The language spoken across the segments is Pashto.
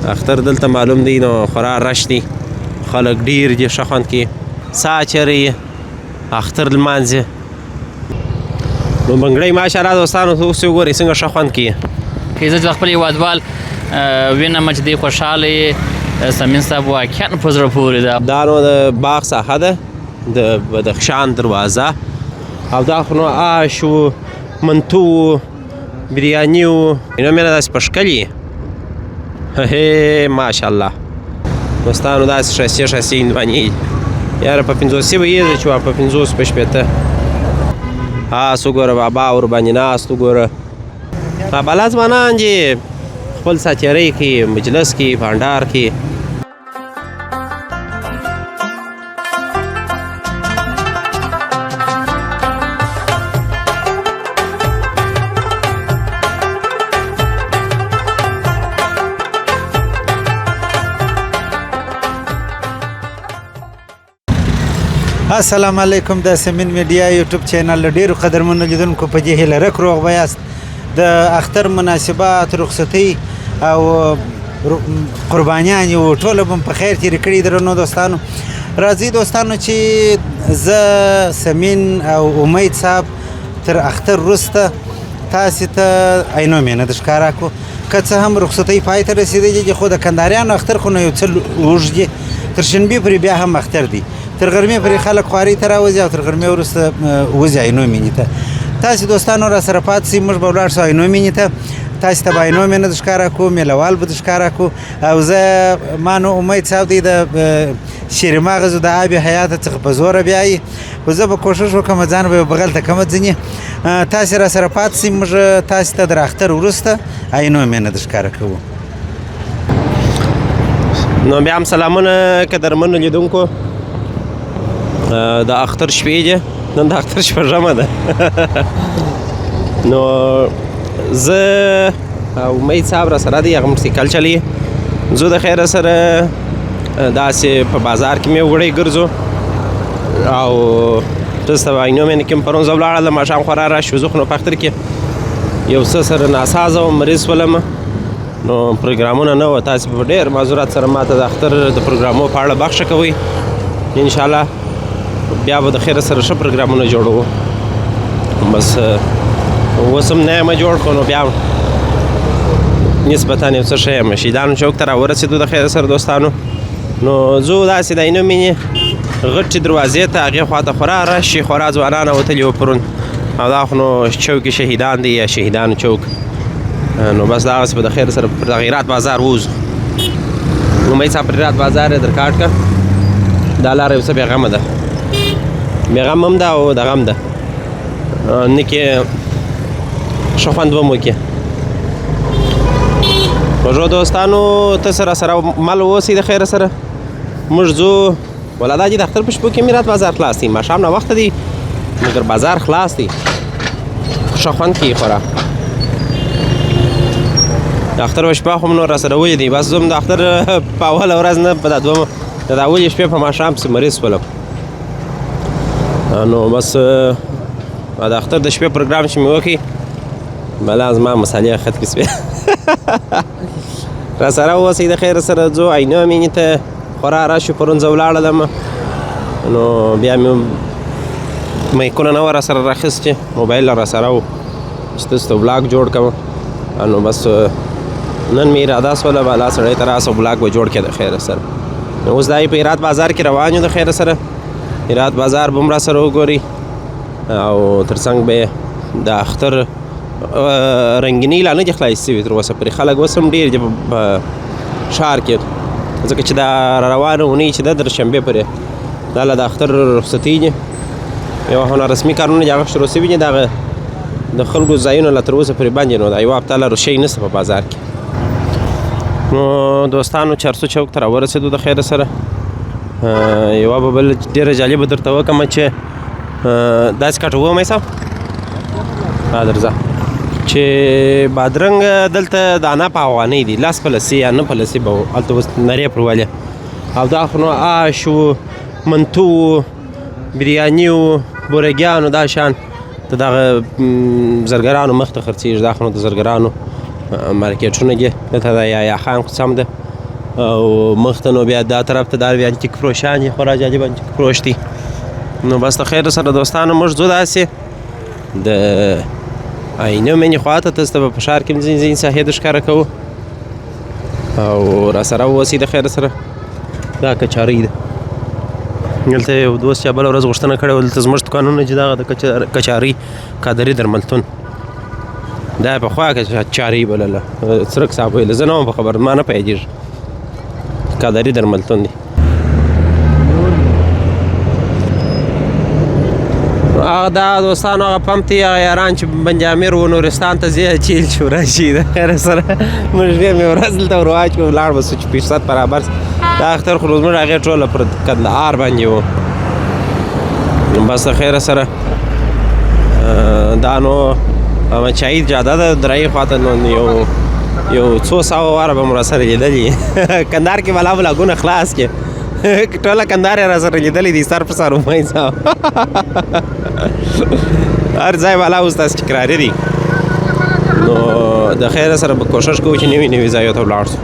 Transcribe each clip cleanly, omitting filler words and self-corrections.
اختر دلته معلوم دی نو خورا رش دی خلک ډیر دي ښه خوند کوي ساه اچوي اختر لمانځي نو بنګړۍ ماشاءالله دوستانو اوس یې وګورئ څنګه ښه خوند کوي که زه د خپل هېوادوال وینم چې دی خوشحاله یې سمین صاحب واقعا په زړه پورې ده دا نو د باغ ساحه ده د بدخشان دروازه او دا خو نو آش و منتو و بریاني و اینا مینه داسې پشکل یې ماشاءالله دوستانو داسې ښایستې ښایستې هندوانې یاره په 50 به یې چې په 50 په شپېته هاس وګوره بابا ورباندې ناست وګوره بابا ځوانان دي خپل ساتیرۍ کوي مجلس کوي بانډار کوي السلام علیکم د سمین میډیا یوټیوب چینل ډیرو قدرمنو لیدونکو په دې هیله رک روغ به یاست د اختر مناسبات رخصتۍ او قربانیان یو ټوله به په خیر تېرې کړي درنو دوستانو راځئ دوستانو چې زه سمین او امید صاحب تر اختر وروسته تاسې ته عینومېنه د ښکاره کړو که څه هم رخصتۍ پای ته رسېدلې دي خو د کندهاریانو اختر خو نو یو څه اوږد دي تر شنبې پورې بیا هم اختر دی تر غرمې پورې خلک خوارۍ ته راوځي او تر غرمې وروسته وځي عینومېنې ته تاسې دوستانو را سره پاتې شئ موږ به ولاړ شو عینومېنې ته تاسې ته به عینومېنه د ښکاره کړو میله وال به د ښکاره کړو او زه ما نو امید صاحب دی د شیرمغزو د آب حیات څخه په زوره بیایي خو زه به کوښښ وکړم ځان به یو بغل ته کمه ځینې تاسې را سره پاتې شئ موږ تاسې ته د اختر وروسته عینومېنه د ښکاره کوو نو بیا هم سلامونه قدرمنو لیدونکو د اختر شپې دي نن د اختر شپږمه ده نو زه او امید صاحب را سره دی هغه موټرسایکل چلوي زه د خیره سره داسې په بازار کې مې وګړی ګرځو او دلته په عینومېنه کې مې پرون زه ولاړلم ماښام خورا راشو زه خو نو په اختر کې یو څه سره ناسازه وم مریض شولم نو پروګرامونه نه وه تاسې په ډېر معذورات سره ماته د اختر د پروګرامو په اړه بخښه کوئ انشاءالله بیا به د خیره سره ښه پروګرامونه جوړوو بس اوس هم نه یم جوړ کړو نو بیا نسبتا یو څه ښه یم شهیدانو چوک ته راورسېدو د خیره سره دوستانو نو زه داسې د عینومېنې غټې دروازې ته هغې خواته خورا راشي خورا ځوانان وتلي وو پرون او دا خو نو چوک شهیدان دی یا شهیدانو چوک نو بس دغسې به د خیر سره پر غیرات بازار ووځو امید صاحب پر غیرات بازار یې در کاټ کړ دا لاره یو څه بېغمه ده بېغم هم ده او دغه هم ده نه کې ښه خوند به مو وکړي خوږو دوستانو ته سره سره مل اوسئ د خیره سره موږ ځو ولا دا چې د اختر په شپو کې میرات بازار خلاص دی ماښام ناوخته دی مګر بازار خلاص دی ښه خوند کوي خورا د اختر په شپه خو نو را سره ولې دی بس زه هم د اختر په اوله ورځ نه په دا دومره د اولې شپې په ماښام پسې مریض شولم نو بس د اختر د شپې پروګرام چې مې وکړي بلا زما مسالې ختمې شوې را سره اوسئ د خیر سره ځو عینومېنې ته خورا راشو پرون زه ولاړلم نو بیا مې مایکونه نه وه را سره راخیستې موبایل را سره و چې تاسو ته ولاګ جوړ کړم نو بس نن مې اراده شوله بالا سړی ته راسه ولاګ به جوړ کړې د خیره سره نو اوس دا په هرات بازار کې روان یو د خیره سره هرات بازار به هم را سره وګورئ او تر څنګ به د اختر رنګینۍ لا نه دي خلاص شوي تر اوسه پورې خلک اوس هم ډېر دي په ښار کې ځکه چې دا روانه اونۍ چې ده د شنبې پورې دا له د اختر رخصتۍ دي یو هنررسمي کارونه چې هغه شروع شوي دي د هغه د خلکو ځایونه لا تر اوسه پورې بند نو د یوه هفته لرو شی نشته په بازار کې نو دوستانو چارسو چوک ته راورسېدو د خیره سره یوه به بل ډېره جالبه درته وکړم چې داسې کټ وومئ صاحب درځه چې بادرنګ دلته دانه په افغانۍ دي لاس پلسې یا نه پلسې به هلته اوس نرۍ پرولې او دا خو نو آش و منتو و بریاني و بورګیانو دا شان د دغه زرګرانو مخ ته خرڅېږي دا خو نو د زرګرانو مارکیټونه دي دلته د یحیی خان قسم ده او مخ ته نو بیا دا طرف ته دا بیا انتیک فروشان دي خورا جالب انتیک فروش دي نو بس د خیر سره دوستانو موږ ځو داسې د آینه مینې خواته تاسو ته به په ښار کې ځینې ځینې ساحې د ښکاره کوو او راسره واوسئ د خیر سره دا کچارۍ ده دلته یو دوست چا بله ورځ غوښتنه کړې وه دلته زموږ دوکانونه چې دغه د کچارۍ قادري درملتون دا یې پخوا کچارۍ بلله څرک صاحب ویله زه نه وم په خبر ما نه پوهېږي قادري درملتون دی هغه دا دوستانو هغه پمپ دی هغه یاران چې بنجامیر و نورستان ته ځي چیل شو راشي د خیر سره موږ بیا مې ورځ دلته ور واچوو ولاړ به سو چې پیشست برابر دا اختر خو زموږ هغې ټوله پر کندهار باندې و نو بس د خیره سره دا نو مچایي جاده ده درایي خواته نو یو څو سوه واره به مو راسره لیدلي کندهار کې بلا بلاګونه خلاص کې ټوله کندهار یې راسره لیدلی دي سر په سر امید صاحب هر ځای والا اوس تاسو تکراري دي نو د خیره سره به کوشش کوو چې نوي نوي ځایو ته ولاړ شو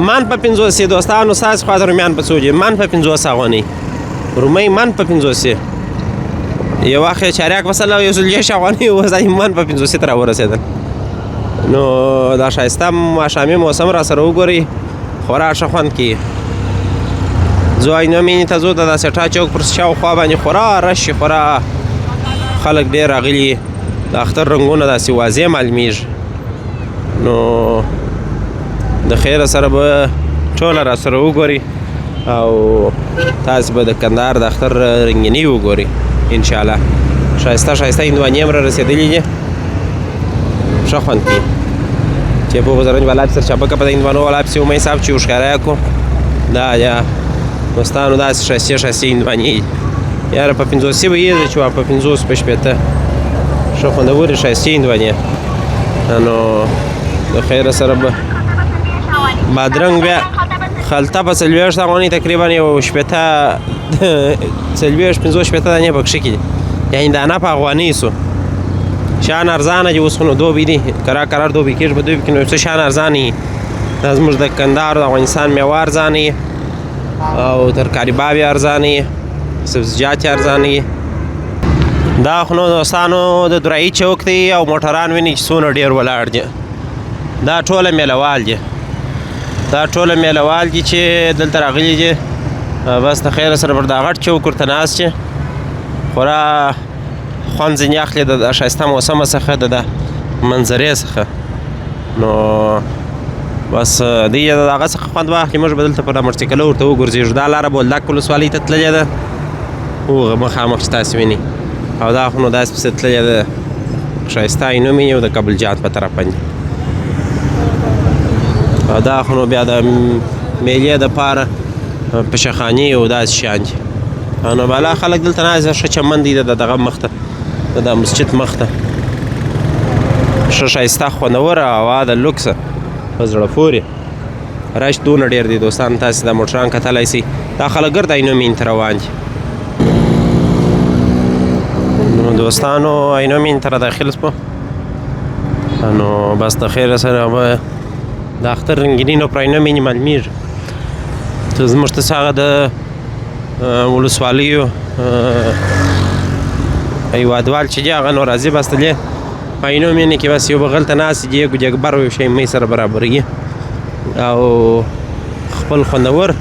من په 50 دوستانو ستاسو خواته رومیان په څو دي من په 50 افغانۍ رومۍ من په 50 یو وخت یې چاریک مثلا یو ځل یې افغانۍ اوس من په 50 ته راورسېدل نو دا ښایسته ماښامي موسم را سره وګورئ خورا ښه خوند کوي ځو آینه مینې ته ځو د داسې ټا چوک پر شاوخوا باندې خورا رش خورا خلک ډېر راغلي د اختر رنګونه داسې واضح معلومیږي نو د خیره سره به ټوله را سره وګورئ او تاسې به د کندهار د اختر رنګیني وګورئ انشاءالله ښایسته ښایسته هندوانې هم را رسېدلي دي ښه خوند کوي چې په بزرګ والا سر چاپکه په د هندوانو والا پسې امید صاحب چې وښکاره کړو دا یا دوستانو داسې ښایستې ښایستې هندوانې دي یاره په 50 به یې چې په 50 په شپېته ښه خوندورې ښایستې هندوانې نو د خیره سره به بادرنګ بیا خلطه په 40 افغانۍ تقریبا یو شپېته 40 50 شپېته دانې پکښې کې دي یعنې دانه په افغانۍ سو شان ارزانه چې اوس خو نو دوبي دي کرار دوبي کېږي په دوبي کې نو څه شان ارزانه وي دا زموږ د کندهار د افغانستان میوه ارزانه وي او ترکاري باب یې ارزانه وي سبزیجات یې ارزانه وي دا خو نو دوستانو د درایي چوک دی او موټران ویني چې څونه ډېر ولاړ دي دا ټوله میلهوال دي چې دلته راغلي دي بس د خیره سره پر دا غټ چوک ورته ناست چې خورا خوند ځینې اخلي د ښایسته موسمه څخه د منظرې څخه نو بس دوی یې د هغه څخه خوند واخلي موږ به دلته په موټرسایکله ورته وګرځېږو دا لاره بولدک ولسوالۍ ته تللې ده هغه مخامخ چې تاسې وینئ او دا خو نو داسې پسې تللې ده ښایسته عینو مینې او د کابل جات په طرف باندې او دا خو نو بیا د میلې دپاره پشخانې او داسې شیان دي نو بالا خلک دلته ناست ښه چمن دی د دغه مخ ته د مسجد مخ ته ښه ښایسته خوندوره هوا د لوکسه په زړه پورې رش دونه ډېر دی دوستان تاسې دا موټران کتلی سئ دا خلک ګرد عینو مین ته روان دي نو دوستانو عینو مین ته را داخل سپو نو بس د خیره سره به د اختر رنګیني نو پر عینو مینې معلومېږي زموږ ته هغه د ولسوالیو هیوادوال چې دي هغه نو راځي بس دلې په عینو مینې کې بس یو بغل ته ناست دي یو جګبر یو شی می سره برابرېږي او خپل خوندور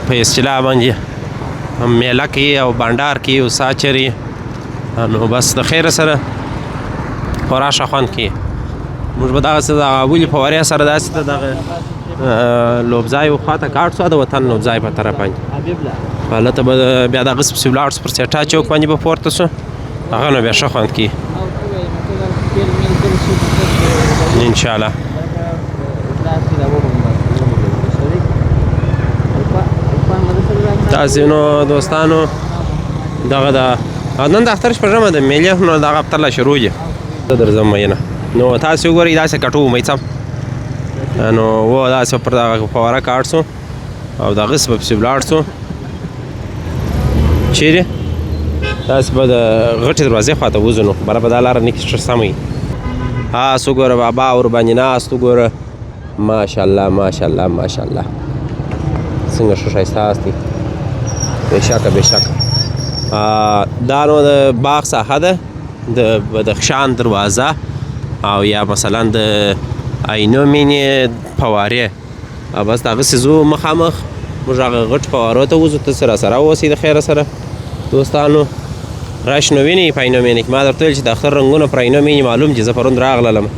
په اصطلاح باندې میله کوي او بانډار کوي او ساچري نو بس د خیره سره خورا ښه خوند کوي موږ به دغسې د ولي په واریا سره داسې ته دغه لوبځای خواته کاټ سو د وطن لوبځای په طرف باندې هلته به بیا دغسې پسې ولاړ سو پر سیټا چوک باندې به پورته سو هغه نو بیا ښه خوند کوي انشاءالله تاسې نو دوستانو دغه د نن د اختر شپږمه ده میلې نو دغه هفته لا شروع دي زه درځم مینه نو تاسې وګورئ داسې کټو امید صاحب نو و داسې پر دغه فواره کاټ سو او دغسې به پسې ولاړ سو چیرې داسې به د غټې دروازې خواته وځو نو بره به دا لاره نه کښې سمه وي آس وګوره بابا ور باندې ناست وګوره ماشاءالله ماشاءالله ماشاءالله څنګه ښه ښایسته هست دی بېشکه بېشکه دا نو د باغ ساحه ده د بدخشان دروازه او یا مثلا د عینو مینې فوارې بس د هغسې ځو مخامخ موږ هغه غټ فوارو ته وځو تاسې راسره واوسئ د خیره سره دوستانو راشي نو وینئ په عینو مینې کې ما درته ویل چې د اختر رنګونه پر عینو مینې معلوم دي زه پرون راغللم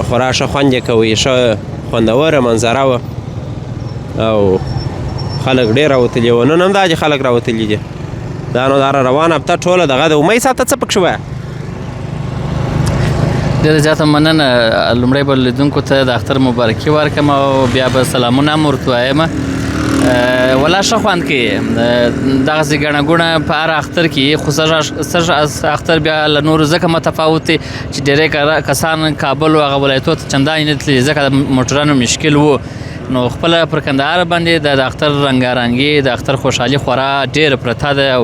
خورا ښه خوند یې کوي ښه خوندوره منظره وه او خلک ډېر راوتلي وو نن هم دا چې خلک راوتلي دي دا نو دا روانه هفته ټوله دغه د امید صاحب ته څه پکښې وایه ډېره زیاته مننه لومړی به لیدونکو ته د اختر مبارکي ورکړم او بیا به سلامونه هم ورته وایم ولا ښه خوند کوي دغسې ګڼه ګوڼه په هر اختر کې خو سږ اختر بیا له نورو ځکه متفاوت دی چې ډېری کسان کابل و هغه ولایتو ته چندانې نه تللي ځکه د موټرانو مشکل و نو خپله پر کندهار باندې د اختر رنګارنګي د اختر خوشحالي خورا ډېره پرته ده او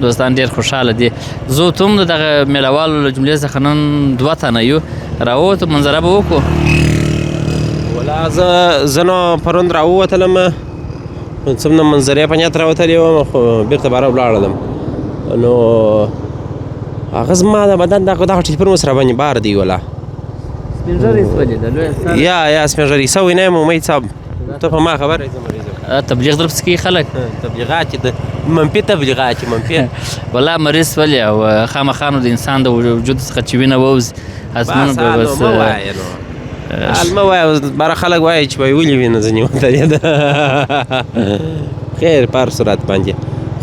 دوستان ډېر خوشحاله دي زه ته هم د دغه میله والو له جملې څخه نن 2 تنه یو راووتو منظره به وکړو ولا زه نو پرون راووتلم څومره منظرې په نیت راوتلې وم خو بېرته باره ولاړلم نو هغه زما د بدن دغه ټلیفون اوس راباندې بار دی ولا یا سپین سوی نه یم امید صاحب ته په ما خبر تبلیغ در پسې کوي خلک تبلیغات د منفي تبلیغات منفي والله مریض ولې او خامخا نو د انسان د وجود څخه چې وینه ووځي حتمونه به بس مه وایه باره خلک وایي چې وایي ولې وینه ځینې وتلې ده خیر په هر صورت باندې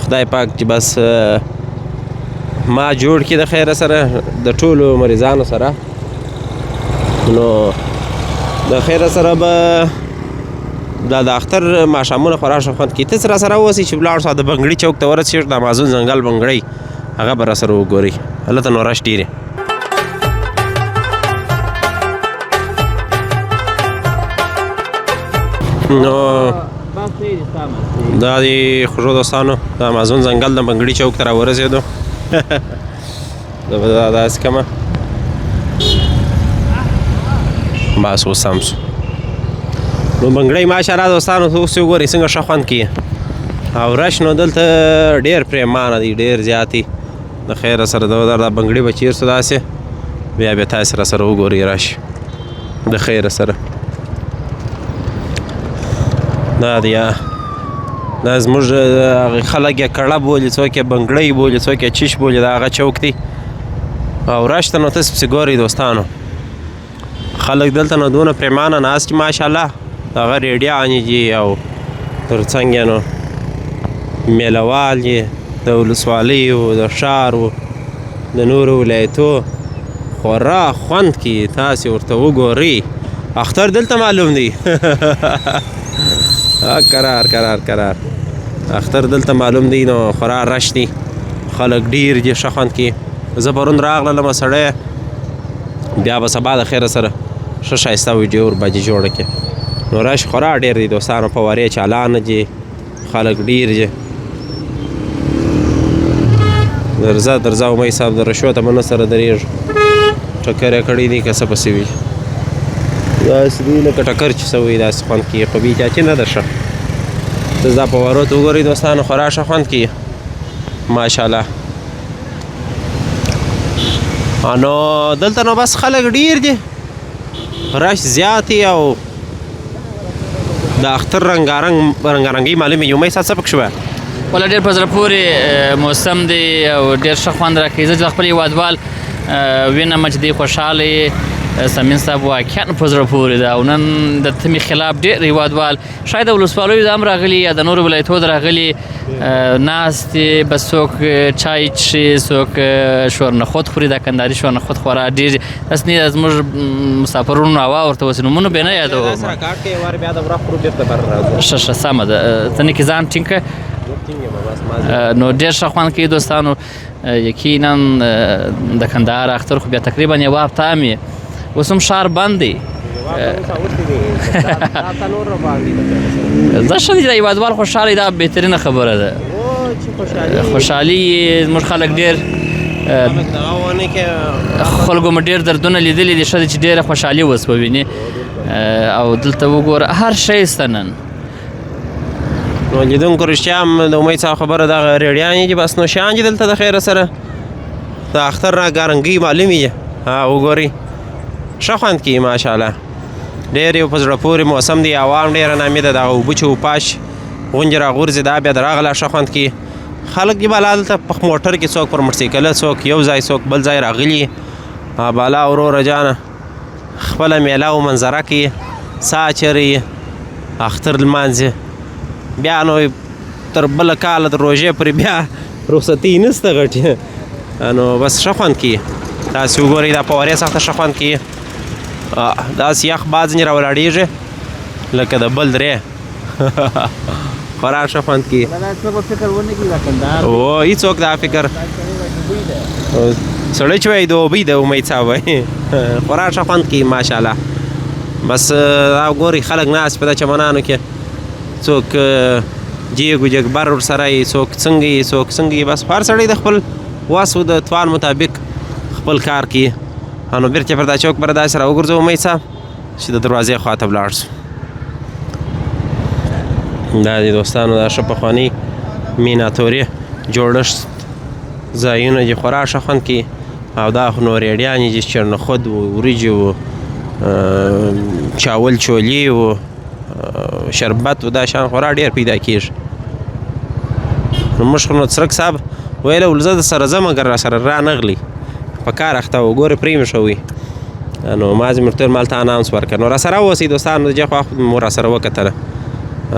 خدای پاک چې بس ما جوړ کړي د خیره سره د ټولو مریضانو سره نو د خیره سره به دا د اختر ماښامونه خورا ښه خوند کوي تاسې راسره واوسئ چې ولاړ سو د بنګړي چوک ته ورسېږو د امازون ځنګل بنګړی هغه به راسره وګورئ هلته نو رش ډېر نو دا د خوږو دوستانو د امازون ځنګل د بنګړي چوک ته راورسېدو زه به دا داسې کړمه بس اوس سم شو نو بنګړی ماشاءالله دوستانو اوس یې وګورئ څنګه ښه خوند کوي او رش نو دلته ډېر پرېمانه دی ډېر زیات د خیره سره دا بنګړي به چیر سو داسې بیا بیا تاسې راسره وګورئ رش د خیره سره دا دی دا زموږ خلک یې کړه بولي څوک یې بنګړی بولي څوک یې چیش بولي دا هغه چوک دی او رش ته نو تاسې پسې ګورئ دوستانو خلک دلته نو دونه پرېمانه ناست دي ماشاءالله هغه ریډیانې دي او تر څنګ یې نو میله وال دي د ولسوالیو د ښارو د نورو ولایتو خورا خوند کوي تاسې ورته وګورئ اختر دلته معلوم دی کرار اختر دلته معلوم دی نو خورا رش دی خلک ډېر دي ښه خوند کوي زه پرون راغلم سړی بیا به سبا د خیره سره ښه ښایسته ویډیو ورباندې جوړه کړې نو رش خورا ډېر دی دوستانو فوارې چالانه دي خلک ډېر دي درځه امید صاحب د رشو ته به نه سره درېږو ټکر یې کړی دی که څه پسې وي داسې دی لکه ټکر چې څه وي داسې خوند کوي خو بېچاچي نه ده ښه تاسو دا فوارو ته وګورئ دوستانو خورا ښه خوند کوي ماشاءالله نو دلته نو بس خلک ډېر دي رش زیات او د اختر رنګارنګي معلومې یو مې سات څه پکښې وایه والله ډېر په زړه پورې موسم دی او ډېر ښه خوند راکوي زه چې د خپل هېوادوال وینم چې دی خوشحاله یې سمین صاحب واقعا په زړه پورې ده او نن د تمې خلاف ډېر هېوادوال شاید د ولسوالیو د هم راغلي یا د نورو ولایتو د راغلي ناست دي بس څوک چای څښي څوک شورنخود خوري دا کندهاري شورنخود خورا ډېر داسې نه زموږ مسافرونو هوا ورته وسي نومونه به نه یادوم ښه سمه ده ته نکې ځان ټینګ کړه نو ډېر ښه خوند کوي دوستانو یقینا د کندهار اختر خو بیا تقریبا یوه هفته هم یې اوس هم ښار بند دی زه ښه دی د هېوادوال خوشحاله دا بهترینه خبره ده خوشحالي زموږ خلک ډېر کورنۍ کې خلکو مو ډېر دردونه لیدلي دي ښه ده چې ډېره خوشحالي اوس به ویني او دلته وګوره هر شی شته نن نو لیدونکو رښتیا هم د امید صاحب خبره دغه ریډیانې دي بس نو شیان دي دلته د خیره سره د اختر نه ګارنګي معلومې دي وګورئ ښه خوند کوي ماشاءالله ډېر یو په زړه پورې موسم دی هوا هم ډېره نامې ده دغه اوبه چې وپاش غونجې راغورځي دا بیا د راغله ښه خوند کوي خلک دي بالا دلته په موټر کې څوک پر موټرسایکله څوک یو ځای څوک بل ځای راغلي بالا وروره جانه خپله میله او منظره کوي ساه اچوي اختر لمانځي بیا نو تر بله کاله د روژې پورې بیا رخصتي نسته غټې نو بس ښه خوند کوي تاسې وګورئ دا په وارې سخته ښه خوند کوي داسې یخ باد ځینې راولاړېږي لکه د بل درې خورا ښه خوند کوي او هېڅوک دا فکر سړی چې وایي د اوبۍ د امید صاحب وایي خورا ښه خوند کوي ماشاءالله بس دا ګورئ خلک ناست په دا چمنانو کې څوک جیګ و جګبر ورسره یي څوک څنګه یي څوک څنګه یي بس هر سړی د خپل وس و د توان مطابق خپل کار کوي نو بیرته پر دا چوک پر داسې راوګرځو امید صاحب چې د دروازې خواته ولاړ شو دا دي دوستانو دا ښه پخواني میناتوري جوړښت ځایونه دي خورا ښه خوند کوي او دا خو نو ریډیانې دي چرنخود و وریجې و چاول چولې و شربت و دا شیان خورا ډېر پیدا کېږي نو موږ خو نو څرک صاحب ویله ول زه د سره ځم اګر را سره رانغلي په کار اخته و ګورې پرې مې شوي نو ما زموږ مالته اناونس ورکړ نو را سره اوسئ دوستانو د دې خوا مو را سره وکتله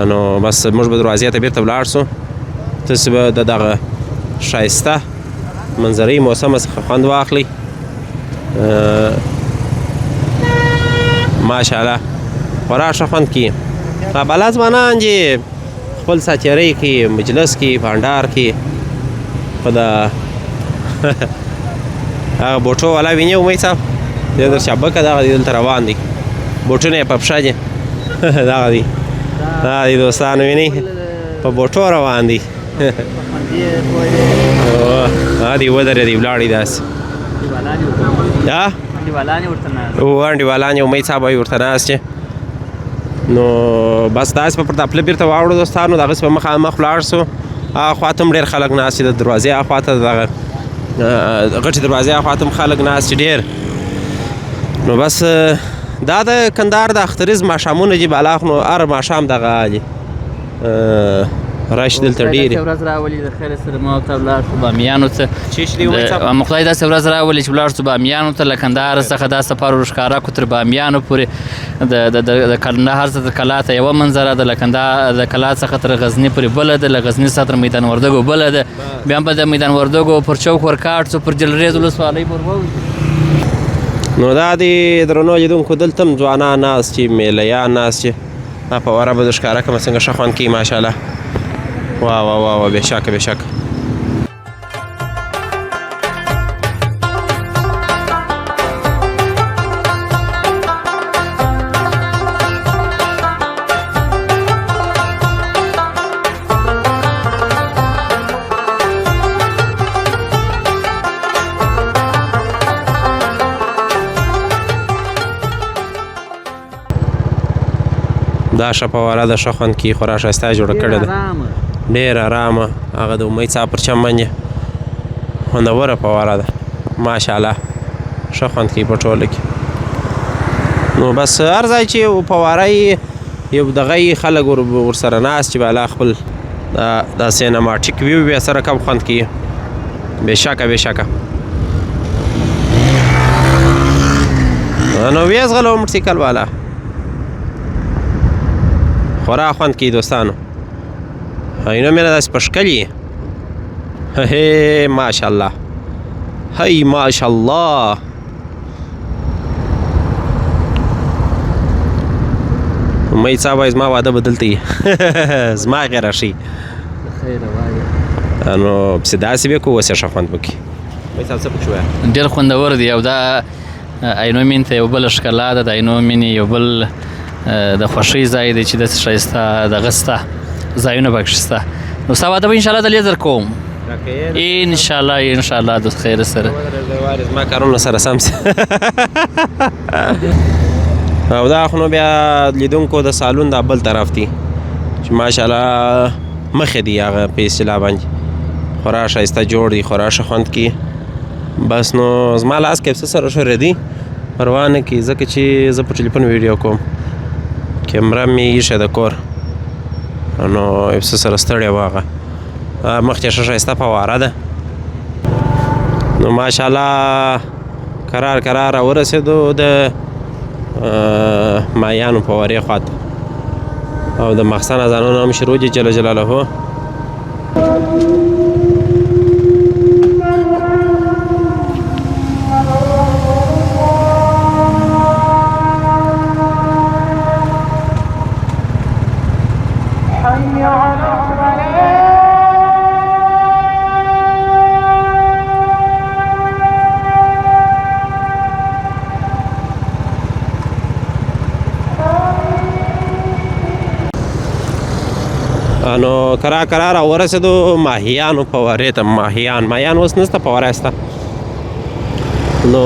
نو بس موږ به دروازې ته بېرته ولاړ سو تاسې به د دغه ښایسته منظرې موسمه څخه خوند واخلئ ماشاءالله خورا ښه خوند کوي بالا ځوانان چې خپل ساتیرۍ کوي مجلس کوي بانډار کوي خو د هغه بوټو والا وینې امید صاحب د در شبکه دغه دي دلته روان دي بوټونه یې په پښه دي دغه دي دا دي دوستانو وینئ په بوټو روان دي دي ودرېدي ولاړې داسې انډیوالان یې امید صاحب وایي ورته ناست چې نو بس داسې به پر دا پله بېرته واوړو دوستانو دغسې به مخامخ ولاړ سو هغه خوا ته هم ډېر خلک ناست دي د دروازې هخوا ته دغه غټې دروازې هخوا ته هم خلک ناست دي ډېر نو بس دا د کندهار د اختریز ماښامونه دي بالا خو نو هر ماښام دغه دي رش دلته ډېرې ورځ راولي د خیره سره ما ورته ولاړ شو بامیانو ته خدای داسې ورځ راولي چې ولاړ شو بامیانو ته له کندهار څخه دا سفر ورښکاره کړو تر بامیانو پورې د کندهار څخه کلا ته یوه منظره ده له د کلا څخه تر غزني پورې بله ده له غزني څخه تر میدان وردګو بله ده بیا هم په د میدان وردګو پر چوک ورکاټ شو پر جلریز ولسوالۍ پورې ووځو نو دا د درنو لیدونکو دلته هم ځوانان ناست چې میلیان ناست چې دا په وره به د ښکاره کړمه څنګه ښه خوند کوي ماشاءالله واه واه واه بېشکه بېشکه دا ښه فواره ده ښه خوند کوي خورا ښایسته جوړه کړې ده ډېر ارامه هغه د امید صاحب پر چم باندې خوندوره فواره ده ماشاءالله ښه خوند کوي په ټوله کې نو بس هر ځای چې فواره یي یو دغه یي خلک ورسره ناست چې بالا خپل دا سینماټیک ویو بیا سره کم خوند کوي بېشکه بېشکه نو ویې ځغلو موټرسایکل والا خورا خوند کوي دوستانو اینو مینه داسې په ښکل یي هی ماشاءالله هی ماشاءالله امید صاحب وایي زما واده به دلته یي زما غیره ښي نو پسې داسې به کوو اوس یې ښه خوند وکړي امید صاحب څه پکښې وایه ډېر خوندور دی او دا عینو مین ته یو بله ښکلا ده د عینو مین یو بل د خوښۍ ځای دی چې داسې ښایسته دغه شته ځایونه پکښې شته نو ستا واده به انشاءالله دلې در کوم ان شاء الله د خیر سره ما کارونه سره سم سي او دا خو نو بیا لیدونکو د سالون دا بل طرف دی چې ماشاءالله مخې دی هغه په اصطلاح باندې خورا ښایسته جوړ دی خورا ښه خوند کوي بس نو زما لاس کې څه سره شوری دی پروا نه کوي ځکه چې زه په ټلیفون ویډیو کوم کیمره مې ایښې د کور نو یو څه سره ستړی و هغه مخکې ښه ښایسته فواره ده نو ماشاءالله کرار راورسېدو د مایانو فوارې خواته او د مخزن اذانونه هم شروع دي جل جلاله نو کرار ورسېدو ماهیانو فوارې ته ماهیان اوس نشته فواره شته نو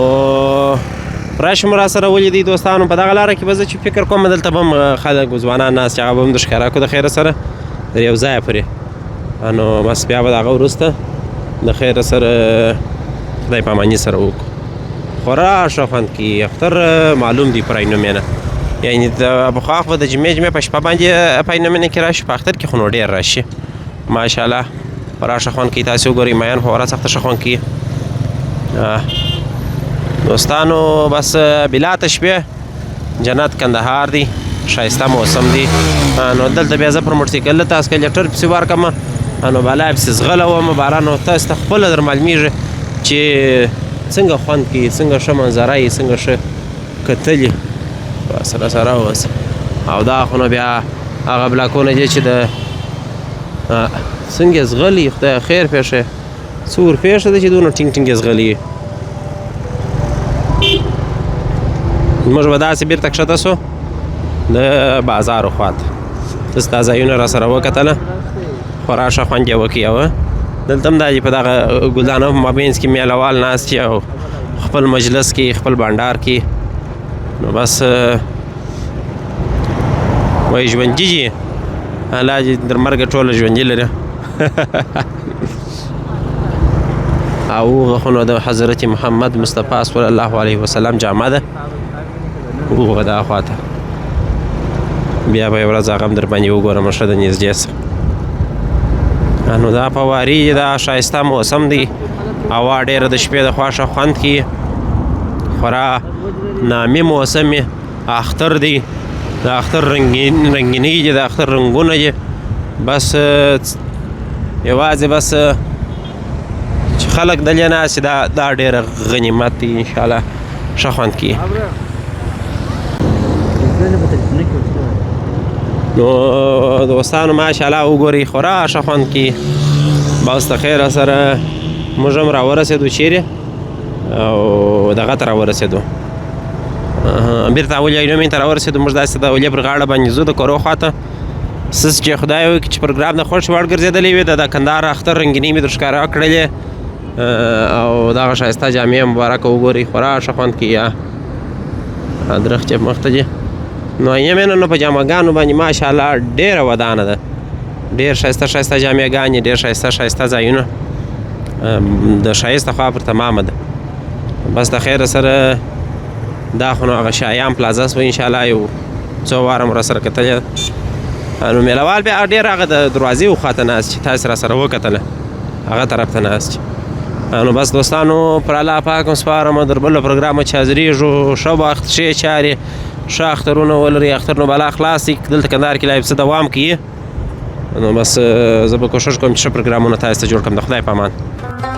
راشم را سره ولیدئ دوستانو په دغه لاره کې به زه چې فکر کوم دلته به هم خلک ځوانان ناست چې هغه به هم د ښکاره کړو د خیره سره تر یو ځایه پورې نو بس بیا به د هغه وروسته د خیره سره خدای پاماني سره وکړو خورا ښه خوند کوي اختر معلوم دی پر عینومې نه یعنی د پخوا خو د جمعې په شپه باندې په عینومېنه کې راشي په اختر کې خو نو ډېر راشي ماشاءالله خورا ښه خوند کوي تاسې وګورئ مایان خورا سخته ښه خوند کوي دوستانو بس بلا تشبیه جنت کندهار دی ښایسته موسم دی نو دلته بیا زه پر موټرسایکل ته اسکلیټر پسې وار کړم نو بالا پسې ځغلی وم باران نو تاسو ته خپله در معلومیږي چې څنګه خوند کوي څنګه ښه منظره یي څنګه ښه کتلي سره اوس او دا خو نو بیا هغه بلاکونه دي چې د څنګه ځغلي خدای خیر پېښه څه ورپېښه ده چې دونه ټینګ ځغلي موږ به داسې بېرته کښته سو د بازارو خواته داسې دا ځایونه را سره وکتله خورا ښه خوند یې وکړي دلته هم دا چې په دغه ګلدانو په مابینځ کې میله ناست او خپل مجلس کې خپل بانډار کې نو بس وایي ژوندي دي الله دې تر مرګه ټوله ژوندي لري او هغه خو نو د حضرت محمد مصطفی صلی الله علیه وسلم جامه ده هغه دا خواته بیا به یوه ورځ هغه هم در باندې وګورم ښه د نږدې څخه نو دا فوارې دا ښایسته موسم دی هوا ډېره د شپې د خوا ښه خوند کوي خورا نامي موسم اختر دی د اختر رنګیني دي د اختر رنګونه دي بس یوازې بس چې خلک دلې ناست دا ډېره غنیمت دی انشاءالله ښه خوند کوي نو دوستانو ماشاءالله وګورئ خورا ښه خوند کوي بس د خیره سره موږ هم راورسېدو چیرې او دغه ته راورسېدو بیرته اول عینومېنې ته راورسېدو موږ داسې د اولیا پر غاړه باندې ځو د کورو خواته سس چې خدای وکړي چې پروګرام د خوښ وړ ګرځېدلی وي د کندهار اختر رنګینۍ مې در ښکاره کړلې او دغه ښایسته جامې مبارکه وګورئ خورا ښه خوند کوي درخت چې مخته دي نو عینومېنه نو په جامهګانو باندې ماشاءالله ډېره ودانه ده ډېر ښایسته جامېګانې ډېر ښایسته ځایونه د ښایسته خوا پر تمامه ده بس د خیره سره دا خو نو هغه شایان پلازا سوه انشاءالله یو څو واره مو راسره کتلې نو میلهوال بیا ډېر هغه د دروازې وخواته ناست چې تاسې راسره وکتله هغه طرف ته ناست نو بس دوستانو پر الله پاک هم سپارم در بله پروګرامه چې حاضرېږو ښه وخت ښې چارې ښه اخترونه ولري اختر نو بلا خلاص دي دلته کندهار کې لا پسې دوام کوي نو بس زه به کوښښ کوم چې ښه پروګرامونه تاسې ته جوړ کړم د خدای په امان